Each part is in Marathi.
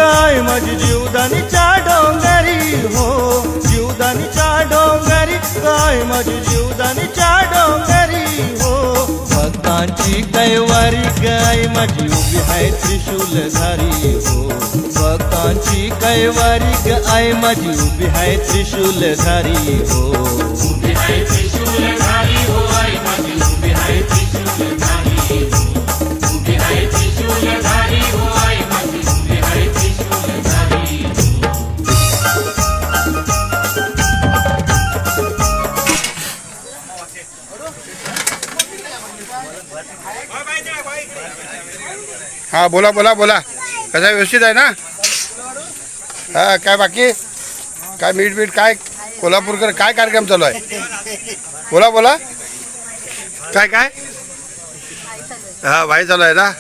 गाय माझी जीवदानीच्या डोंगरी हो, जीवदानीच्या डोंगरी गाय माझी जीवदानीच्या डोंगरी हो. भक्तांची कैवारी गाय माझी उभी आहे त्रिशूलधारी हो, भक्तांची कैवारी गाय माझी उभी आहे त्रिशूलधारी हो, उभी आहे त्रिशूलधारी हो, आई माझी उभी आहे त्रिशूलधारी हो, उभी आहे त्रिशूलधारी हो, आई माझी उभी आहे त्रिशूलधारी हा बोला बोला बोला. कसा व्यवस्थित आहे ना? हा काय बाकी काय मीठ काय कोल्हापूरकर काय कार्यक्रम चालू आहे? बोला बोला काय काय हा भाई चालू आहे ना?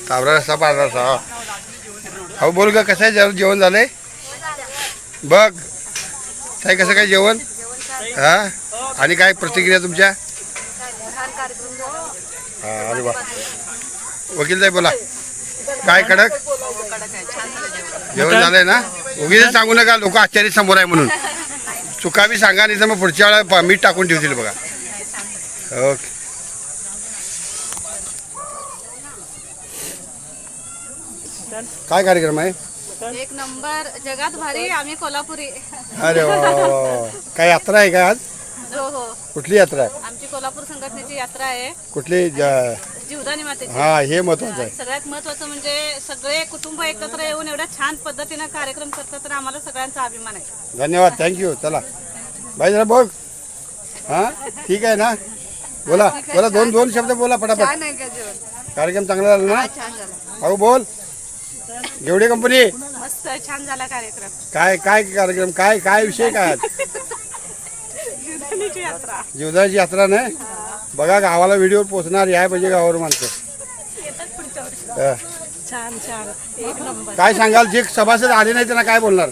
तांबडा रस्सा पांढरा रस्सा. हो बोल का कसं आहे जेवण झालंय? बघ काय कसं काय जेवण? हा आणि काय प्रतिक्रिया तुमच्या? हा अरे वा वकील साहेब बोला काय कडक जेवण झालंय ना? उगीच सांगू नका लोक आश्चर्य समोर आहे म्हणून. चुका बी सांगा नाही तर मग पुढच्या वेळेला मीठ टाकून ठेवतील बघा. ओके काय कार्यक्रम आहे? एक नंबर जगात भारी आम्ही कोल्हापुरी. अरे वा वा वा. काय यात्रा आहे का आज? हो हो कुठली यात्रा आहे? आमची कोल्हापूर संघटनेची यात्रा आहे कुठली जीवदानी मातेची. हा हे महत्वाचं आहे. सगळ्यात महत्वाचं म्हणजे सगळे कुटुंब एकत्र येऊन एवढ्या छान पद्धतीने कार्यक्रम करतात तर आम्हाला सगळ्यांचा अभिमान आहे. धन्यवाद थँक्यू. चला बाई जरा बघ. हा ठीक आहे ना? बोला बोला दोन दोन शब्द बोला पटापट. छान आहे का जेवण? कार्यक्रम चांगला झाला ना? छान झाला. अहो बोल घेवडे कंपनी मस्त छान झाला कार्यक्रम. काय काय कार्यक्रम काय काय विषय काय? जीवदानीची यात्रा जीवदाची यात्रा नाही बघा गावाला व्हिडिओ पोचणार याय पाहिजे गावावर माणसं. येतात पुढच्या वर्षी. हा. छान छान एक नंबर. काय सांगाल जे सभासद आले नाही त्यांना काय बोलणार?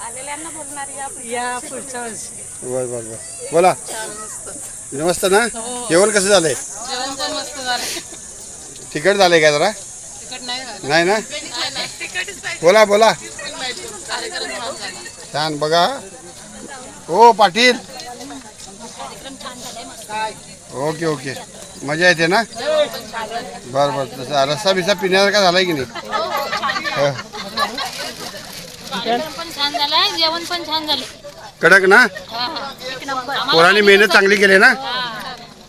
आलेल्यांना बोलणार या पुढच्या वर्षी. बर बर बर बोला. मस्त ना? जेवण कसं झालंय? जेवण पण मस्त झालं. तिखट झालंय का जरा? तिकट नाही नाही ना? तिकटच बोला बोला कार्यक्रम छान झाला. छान बघा. हो पाटील ओके ओके मजा येते ना? बरं बरं तसं रस्सा बिस्सा पिण्यासारखा झालाय की नाही? कार्यक्रम पण छान झाला जेवण पण छान झालं. कडक ना? एक नंबर. पोरांनी मेहनत चांगली केली ना?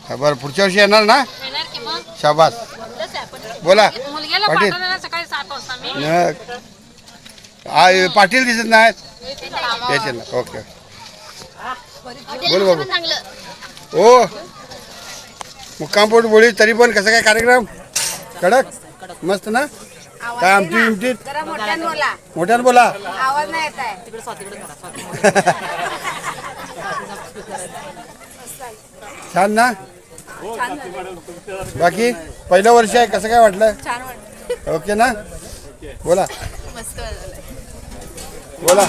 बरं पुढच्या वर्षी येणार ना? शाबास. बोला मुलग्याला पाटील. पाठवलेला सकाळी 7 वाजता मी. पाटील दिसत नाहीत याचे ना? ओके बोल बाबू. हो मुक्कामपोट बोली तरी पण कसं काय कार्यक्रम? कडक मस्त ना? काय आमची इमटी मोठ्यानं बोला. आवाज नाही येत आहे. छान ना? बाकी पहिलं वर्ष आहे कसं काय वाटलं? छान वाटतं. ओके ना? बोला मस्त झालं. बोला.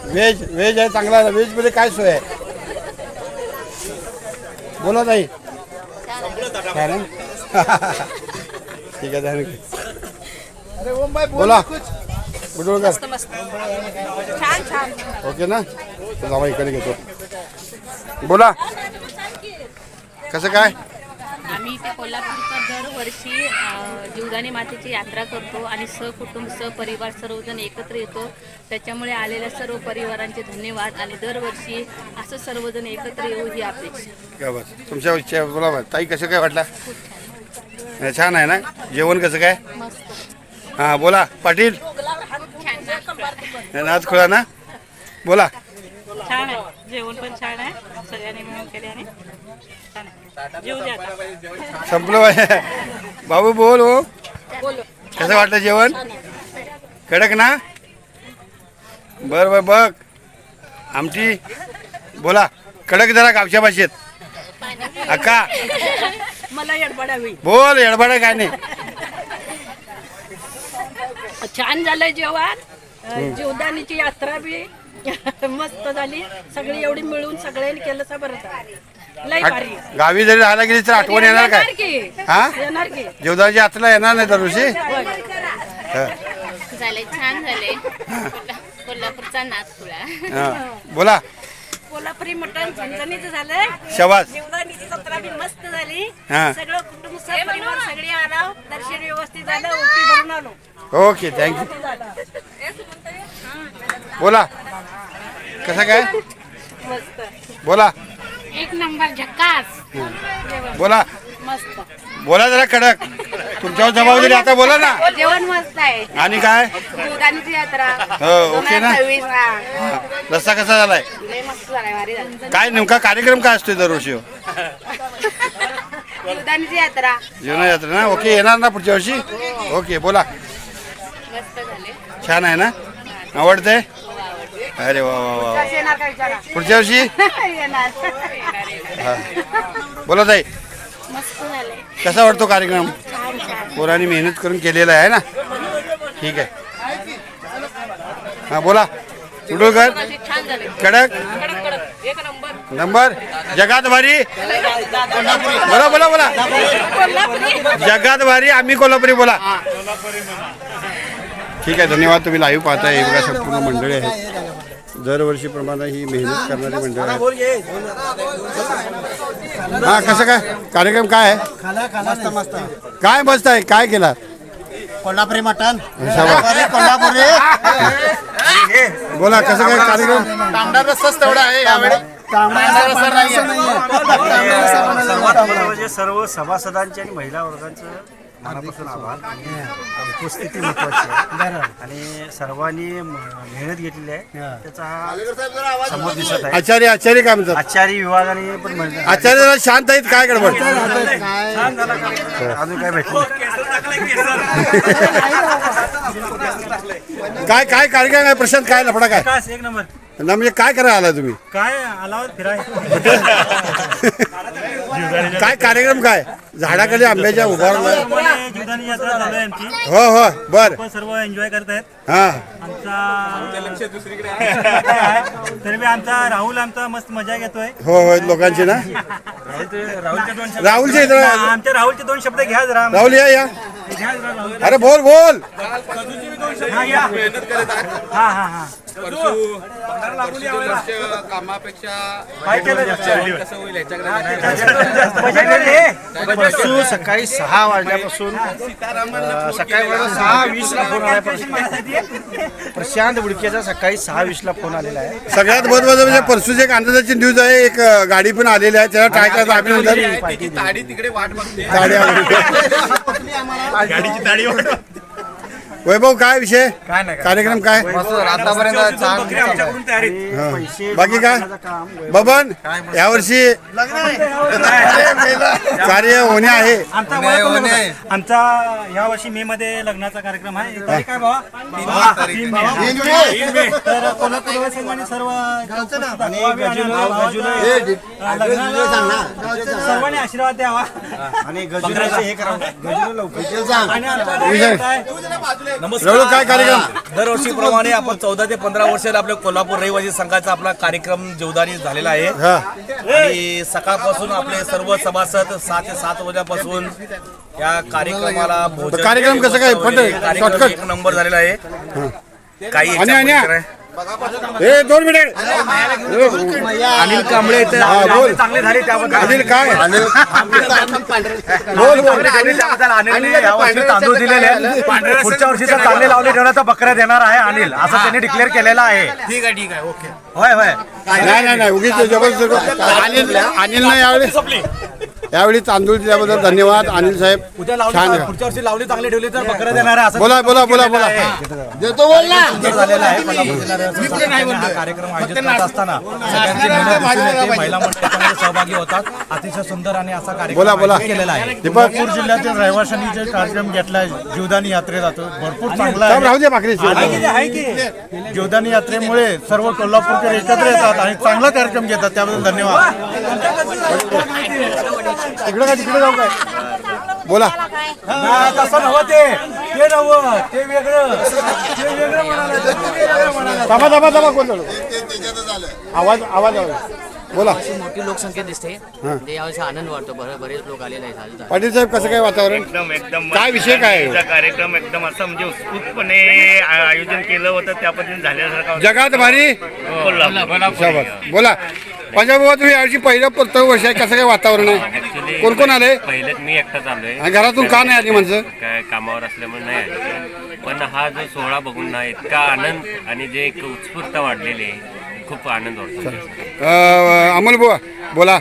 व्हेज व्हेज आहे चांगला. व्हेज मध्ये काय सोय आहे? बोला ताई. छान आहे? ठीक आहे थँक्यू. बोला बुडुळकर. मस्त छान छान. ओके ना? जावा इकडे घेतो. बोला कसं काय? आम्ही त्या कोल्हापूरचा दरवर्षी जीवदानी मातेची यात्रा करतो आणि सहकुटुंब सहपरिवार सर्वजण एकत्र येतो. त्याच्यामुळे आलेल्या सर्व परिवारांचे धन्यवाद आणि दरवर्षी असं सर्वजण एकत्र येऊ ही अपेक्षा. काय बस तुमच्या इच्छा बोला. ताई कसं काय वाटला? छान आहे ना? जेवण कसं काय? हां बोला पाटील. नाच खुळा ना? बोला. छान आहे जेवण पण छान आहे सगळ्यांनी मिळून केल्याने छान आहे. जेवू द्या. संपलं बाबू बोल. हो कसं वाटलं जेवण? कडक ना? बर बर बघ आमची बोला कडक जरा गावच्या भाषेत. अक्का मला यडबडावी. बोल येडबाडा काय नाही. छान झालंय जेवण. जीवदानीची यात्रा बी मस्त झाली. सगळी एवढी मिळून सगळ्यांनी केलं सा बरं लय भारी. गावी जरी राहायला गेली तर आठवण येणार काय? की हा येणार की जीवदाची यात्रा येणार नाही दरवर्षी? हा. झाले छान झाले कोल्हापूरचा नाचखुळा. हा. बोला. कोल्हापुरी मटण झणझणीचं झालं. शबास. जीवदानीची जत्रा बी मस्त झाली. हा. सगळं कुटुंब सहपरिवार सगळे आलो. दर्शन व्यवस्थित झालं. ओटी भरून आलो. Okay thank you. बोला कसं काय बोला. एक नंबर झक्कास. बोला मस्त बोला जरा कडक. तुमच्यावर जबाबदारी आता बोला ना. जेवण मस्त आहे. आणि काय जीवदानीची यात्रा हो ओके ना. 2026. रस्ता कसा झालाय. लय मस्त झालाय. भारी झालं. काय नेमका कार्यक्रम काय असतोय दरवर्षी. जीवदानीची यात्रा. जीवन यात्रा ना. ओके येणार ना पुढच्या वर्षी. ओके बोला. मस्त झाले. छान आहे ना. आवडतंय. अरे वा वा वा. येणार का विचारा. पुढच्या वर्षी येणार. हा. बोला ताई मस्त झाले. कसा वाटतो कार्यक्रम. पोरांनी मेहनत करून केलेला आहे ना. ठीक आहे. हा बोला. उडुळकर छान झाले. कडक एक नंबर. नंबर. जगात भारी. बोला बोला बोला. जगात भारी आम्ही कोल्हापुरी बोला. ठीक आहे धन्यवाद. तुम्ही लाईव्ह पाहताय. हे बघा संपूर्ण मंडळी आहेत. दरवर्षीप्रमाणे ही मेहनत करणारी मंडळ आहे. हा कसं काय कार्यक्रम काय आहे. मस्त मस्त काय मस्त आहे. काय केला. कोल्हापुरी मटण शाबास. कोल्हापुरी बोला कसं काय कार्यक्रम. तांबडा रस्साच तेवढा आहे यावेळी. म्हणजे सर्व सभासदांचे आणि महिला वर्गांचं मनापासून आभार. उपस्थिती महत्वाची आहे आणि सर्वांनी मेहनत घेतलेली आहे त्याचा हा समोर दिसत आहे. आचार्य आचार्य काय म्हणतात. आचारी विभागाने पण मेहनत. आचार्य जरा शांत आहेत. काय गडबड. अजून काय भेटलं काय काय कार्यक्रम आहे. प्रशांत काय लफडा काय एक नंबर ना. म्हणजे काय करायला आला तुम्ही. काय आलावर फिराय. काय कार्यक्रम काय. झाडाखाली आंब्याच्या उभारला. जीवदानी यात्रा चालू आहे आमची. हो हो बर. पण सर्व एन्जॉय करत आहेत. हा आमचा तरी बी आमचा राहुल आमचा मस्त मजा घेतोय. हो हो लोकांची ना. राहुलचे दोन शब्द. राहुलचे इथं. आमच्या राहुलचे दोन शब्द घ्या जरा. राहुल या या. घ्या जरा राहुल. अरे बोल बोल. हा या. हा हा हा. काय केलं परसू सकाळी 6 वाजल्यापासून सकाळी 6:20ला फोन आल्यापासून प्रशांत उडकेचा सकाळी 6:20ला फोन आलेला आहे. सगळ्यात महत्वाचं म्हणजे परसूची एक आनंदाची न्यूज आहे. एक गाडी पण आलेली आहे. त्याला ट्राय करायचं अभिनंदन. गाडी आली. वैभव काय विषय. काय नाही कार्यक्रम काय. आतापर्यंत आमच्याकडून तयारी. हा. बाकी काय बबन यावर्षी कार्य होणे आहे. आमचा या वर्षी मे मध्ये लग्नाचा कार्यक्रम आहे. तारीख काय बाबा. 3 मे. तर कोल्हापूर संघाने सर्व सर्वांनी आशीर्वाद द्यावा आणि गजुराचे हे करा. गजुर लवकर आणि आमचा काय रवळू काय कार्यक्रम. दरवर्षीप्रमाणे आपण 14 ते 15 वर्षाला आपल्या कोल्हापूर रहिवासी संघाचा आपला कार्यक्रम जीवदानी झालेला आहे. हा आणि सकाळपासून आपले सर्व सभासद 6 ते 7 वाजल्यापासून या कार्यक्रमाला भोजन कार्यक्रम कसं काय? कार्यक्रम शॉर्टकट. एक नंबर झालेला आहे. काही आणि याच्या आणि पलीकडे हे 2 मिनिट. अनिल कांबळे हा, बोल. चांगले झाले त्याबद्दल अनिल काय बोल बोल. अनिलने यावर्षी तांदूळ दिलेले आहेत. पुढच्या वर्षीचा चांगले लावले ठेवण्याचा बकऱ्या देणार आहे अनिल असं त्यांनी डिक्लेअर केलेला आहे. ठीक आहे ठीक आहे ओके. होय होय. नाही नाही नाही उगीच जबरदस्त. अनिल यावेळी तांदूळ दिल्याबद्दल धन्यवाद अनिल साहेब. उद्या लावली छान आहे. पुढच्या वर्षी लावली चांगली ठेवली तर बकऱ्या देणार आहे असं बोला बोला बोला बोला. देतो बोल ना. सुंदर झालेला आहे. कोल्हापूर जिल्हा रहिवासी संघटनेने हा कार्यक्रम आयोजित करत असताना सगळ्यांची मेहनत दिसून येते. महिला मंडळ त्यामध्ये सहभागी होतात. अतिशय सुंदर आणि असा बोला कार्यक्रम बोला. आयोजित केलेला आहे. दीपक कोल्हापूर जिल्ह्यातील रहिवाशांनी जे कार्यक्रम घेतलाय जीवदानी यात्रेत जातो भरपूर चांगला राहू आहे. दे भाकरी. आहे की जीवदानी यात्रेमुळे सर्व कोल्हापूरकर एकत्र येतात आणि चांगला कार्यक्रम घेतात त्याबद्दल धन्यवाद. तिकडे काय तिकडे जाऊ काय बोला. तसं नव्हतं ते नव्हतं ते वेगळं थांबा थांबा थांबा कोण आवाज आवाज आवाज बोला. अशी मोठी लोकसंख्या दिसते ते यावेळेस आनंद वाटतो. बरेच लोक आलेले आहेत. पाटील साहेब कसं काय वातावरण, एकदम काय विषय काय आहे? कार्यक्रम एकदम असं म्हणजे उत्स्फूर्तपणे आयोजन केलं होतं त्या पद्धतीने झाल्यासारखं जगात भारी शाबास. बोला पंजाब बाबा, तुम्ही यावर्षी पहिलं प्रथम वर्ष आहे, कसं काय वातावरण आहे? कोण कोण आले? पहिलेच मी एकटाच आलोय. आणि घरातून का नाही आली माणसं? काय कामावर असल्यामुळे नाही आले. पण हा जो सोहळा बघून ना इतका आनंद आणि जे एक उत्स्फूर्तता वाढलेली आहे, खूप आनंद वाटतो. अमोल बुवा बोला,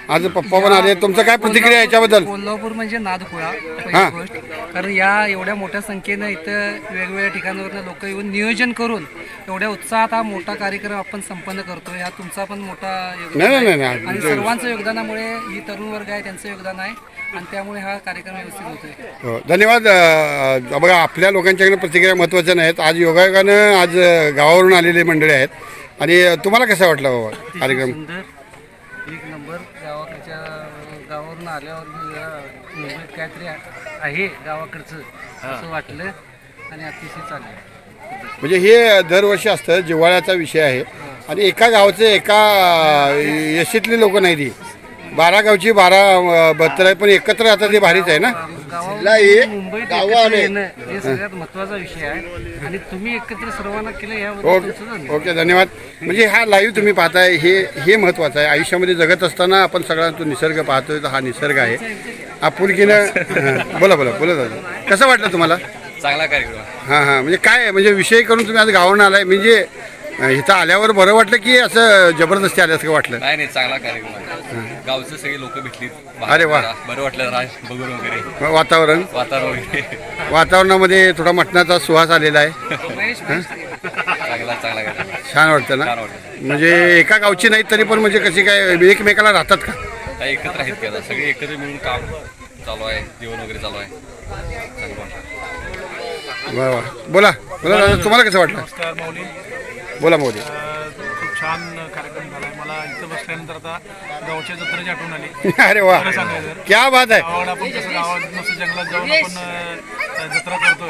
आज पप्पा पण आले, तुमचं काय प्रतिक्रिया याच्याबद्दल? कोल्हापूर म्हणजे नादखोळा हां. पहिली गोष्ट, कारण या एवढ्या मोठ्या संख्येनं इथं वेगवेगळ्या ठिकाणावरून लोक येऊन नियोजन करून एवढ्या उत्साहात हा मोठा कार्यक्रम आपण संपन्न करतो. या तुमचा पण मोठा योगदान नाही, आहे. नाही. आणि सर्वांचं योगदानामुळे ही तरुण वर्ग आहे त्यांचं योगदान आहे आणि त्यामुळे हा कार्यक्रम व्यवस्थित होतोय. हो, धन्यवाद. बघा, आपल्या लोकांच्याकडे प्रतिक्रिया महत्त्वाच्या नाहीत. आज योगायोगानं आज गावावरून आलेले मंडळी आहेत. आणि तुम्हाला कसं वाटलं बाबा कार्यक्रम? सुंदर, एक नंबर. गावावरून आल्यावर मुंबईत काहीतरी आहे गावाकडचं असं वाटलं आणि अतिशय चांगलं. म्हणजे हे दरवर्षी असतं, जिव्हाळ्याचा विषय आहे. आणि एका गावचे एका यशीतली लोक नाही, ती 12 गावची 12 बत्तर आहे, पण एकत्र राहतात, ते भारीच आहे ना. मुंबईत एकत्र येणं हे सगळ्यात महत्वाचा विषय आहे आणि तुम्ही एकत्र सर्वांना केलं याबद्दल ओके, धन्यवाद. म्हणजे हा लाईव्ह तुम्ही पाहताय, हे महत्त्वाचं आहे. आयुष्यामध्ये जगत असताना आपण सगळा तो निसर्ग पाहतोय, तर हा निसर्ग आहे आपुलकीनं. बोला दादा, कसं वाटलं तुम्हाला? चांगला कार्यक्रम. हां, म्हणजे काय आहे, म्हणजे विषय करून तुम्ही आज गावावरून आलाय, म्हणजे इथं आल्यावर बरं वाटलं की असं जबरदस्ती आल्यासारखं वाटलं? नाही, चांगला कार्यक्रम आहे. गावचे सगळे लोक भेटलीत. अरे वा, बरं वाटलं बघून वगैरे. वातावरण वातावरणामध्ये थोडा मटणाचा सुवास आलेला आहे. चांगला छान वाटतं ना. म्हणजे एका गावची नाही तरी पण म्हणजे कशी काय एकमेकाला राहतात का? एकत्र आहेत का सगळे एकत्र मिळून काम चालू आहे, जेवण वगैरे चालू आहे. वा, बोला दादा, तुम्हाला कसं वाटलं? नमस्कार माऊली. बोला मोदी. खूप छान कार्यक्रम झाला. मला इथं बसल्यानंतर आता गावच्या जत्रेची आठवण आली. अरे वा, खरं सांगायचं क्या बात आहे. गावाला आपण कसं गावात मस्त जंगलात जाऊन आपण जत्रा करतोय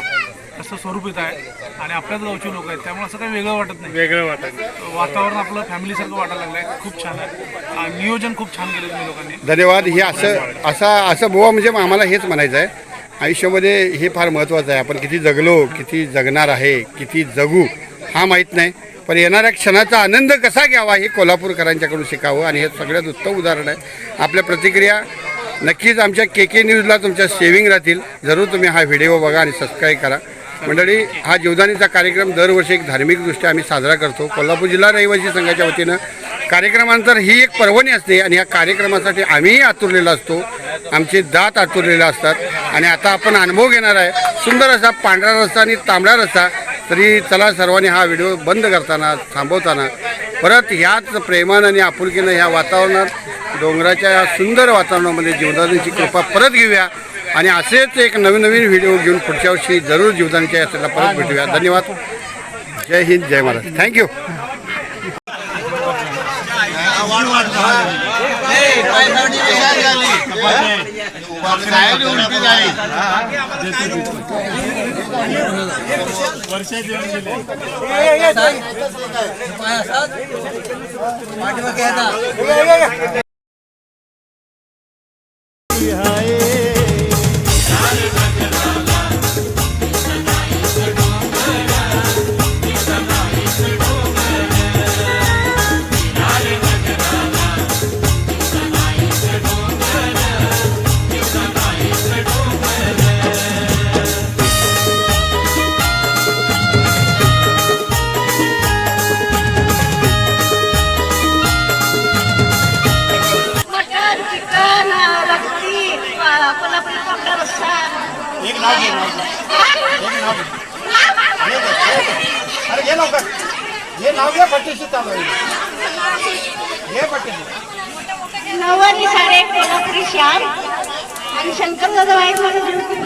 तसं स्वरूप येत आहे आणि आपल्याच गावची लोक आहेत, त्यामुळे असं काही वेगळं वाटत नाही. वातावरण आपलं फॅमिलीसारखं वाटायला लागलं आहे. खूप छान आहे. नियोजन खूप छान केलं तुम्ही लोकांनी. धन्यवाद. हे असं बुवा, म्हणजे आम्हाला हेच म्हणायचं आहे, आयुष्यामध्ये हे फार महत्त्वाचं आहे. आपण किती जगलो, किती जगणार आहे, किती जगू हा माहीत नाही, पण येणाऱ्या क्षणाचा आनंद कसा घ्यावा हे कोल्हापूरकरांच्याकडून शिकावं. आणि हे सगळ्यात उत्तम उदाहरण आहे. आपल्या प्रतिक्रिया नक्कीच आमच्या KK न्यूजला तुमच्या सेविंग राहतील. जरूर तुम्ही हा व्हिडिओ बघा आणि सबस्क्राईब करा. मंडळी, हा जीवदानीचा कार्यक्रम दरवर्षी एक धार्मिकदृष्ट्या आम्ही साजरा करतो. कोल्हापूर जिल्हा रहिवासी संघाच्या वतीनं कार्यक्रमानंतर ही एक पर्वणी असते आणि या कार्यक्रमासाठी आम्हीही आतुरलेला असतो, आमचे दात आतुरलेले असतात. आणि आता आपण अनुभव घेणार आहे सुंदर असा पांढरा रस्ता आणि तांबडा रस्ता. तरी चला सर्वांनी हा व्हिडिओ बंद करताना, थांबवताना परत ह्याच प्रेमानं आणि आपुलकीनं ह्या वातावरणात, डोंगराच्या या सुंदर वातावरणामध्ये जीवदानीची कृपा परत घेऊया. आणि असेच एक नवीन व्हिडिओ घेऊन पुढच्या वर्षी जरूर जीवदानीच्या यात्रेला परत भेटूया. धन्यवाद. जय हिंद, जय महाराज. थँक्यू. नवानी साडे कोल्हापुरी श्याम आणि शंकर दादा वाईट म्हणून बिलकुल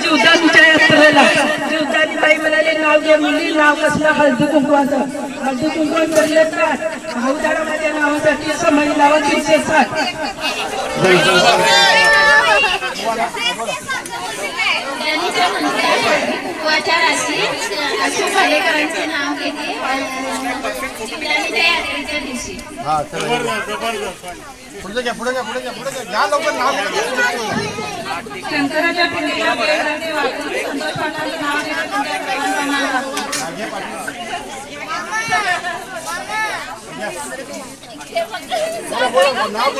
जीवदानीच्या यात्रेला जीवदानी बाई म्हणाले नाव घे मुली, नाव कसलं हळदी कुंकवाचं. हळदी कुंकवान बनलं का भाऊदारा माझ्या नावासाठी महिला व शिक्षक वाचाराची अशोक भालेकरांचे नाव घेते यात्रेच्या दिवशी. पुढे घ्या पुढे घ्या पुढे घ्या पुढे घ्या लवकर नाव शंकराच्या पिंडीला वेळाचे वापरून संतोष पाटलांचे नाव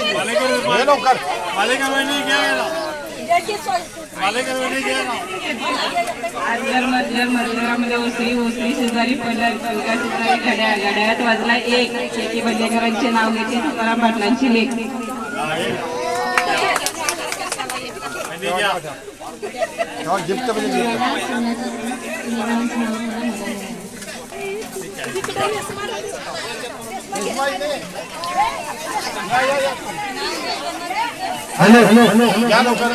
मंदिरामध्ये ओसरी ओसरी शेजारी पडल्या शेजारी घड्याळ घड्याळात वाजला एक शेती बंडेकरांचे नाव घेते तुकाराम पाटलांची लेख. हॅलो हॅलो हॅलो या लवकर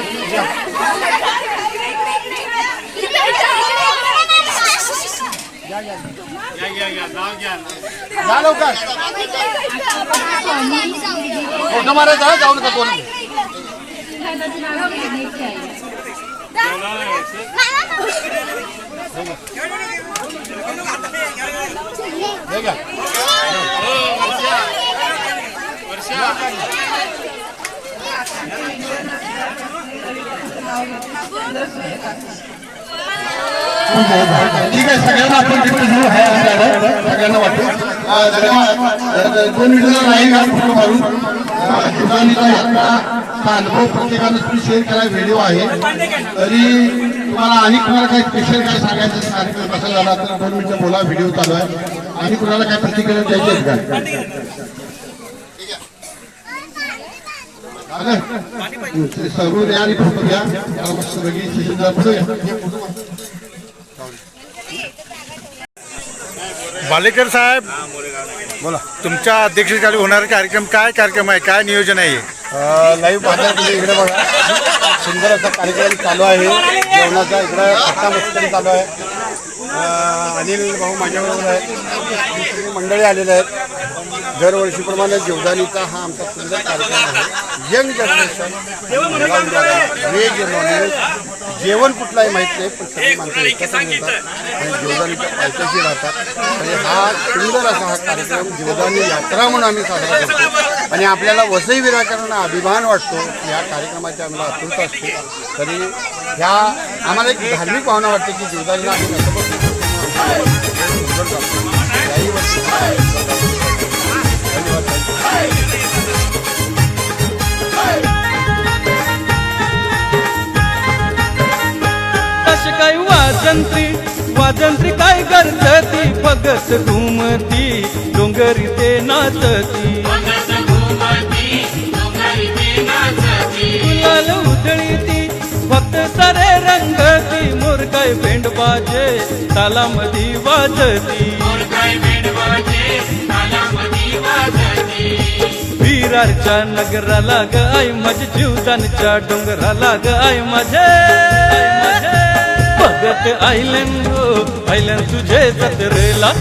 या लवकर फोटो मारायचा जाऊ नका कोण ठीक आहे सगळ्यांना आपण तिकडे घेऊ आहे सगळ्यांना वाटतो 2 मिनिटं नाही का फोटो मारून जुदानीचा यात्रा अनुभव प्रत्येकानं तुम्ही शेअर केला व्हिडिओ आहे. तरी तुम्हाला आणि कुणाला काही स्पेशल काय सांगायचं कार्यक्रम कसा झाला तर 2 मिनिटं बोला व्हिडिओ चालू आहे आणि कुणाला काय प्रतिक्रिया द्यायची आहे का सर्व द्या आणि फोटो घ्या मस्त बालेकर साहेब बोला तुमच्या अध्यक्षतेखाली होणारा कार्यक्रम आहे काय नियोजन आहे लाईव्ह बाजार इकडे बघा सुंदर असा कार्यक्रम चालू आहे जेवणाचा इकडे खट्टा मस्करी चालू आहे. अनिल भाऊ माझ्याबरोबर आहेत मंडळी आलेले आहेत. दरवर्षीप्रमाणे जीवदानीचा हा आमचा सुंदर कार्यक्रम आहे. यंग जनरेशन व्हेज नॉनव्हेज जेवण कुठलाही माहीत नाही पण सगळी माणसं एकत्र येतात आणि जीवदानीच्या पायथ्याशी राहतात. म्हणजे हा सुंदर असा हा कार्यक्रम जीवदानी यात्रा म्हणून आम्ही साजरा करतो आणि आपल्याला वसई विराकरांना अभिमान वाटतो की ह्या कार्यक्रमाची आम्हाला आतुरता असते. तरी ह्या आम्हाला एक धार्मिक भावना वाटते की जीवदानीला आम्ही याही वर्षी कशी काय वाजंत्री काय करती फगत घुमती डोंगरी ते नाचती गुलाल उधळीती फक्त सारे रंगती मोर काय भेंड बाजे तालामधी वाजती विरारच्या नगराला ग आई माझ्या जीवदानच्या डोंगराला ग आई माझे बघत आयलन तुझे जत्रेला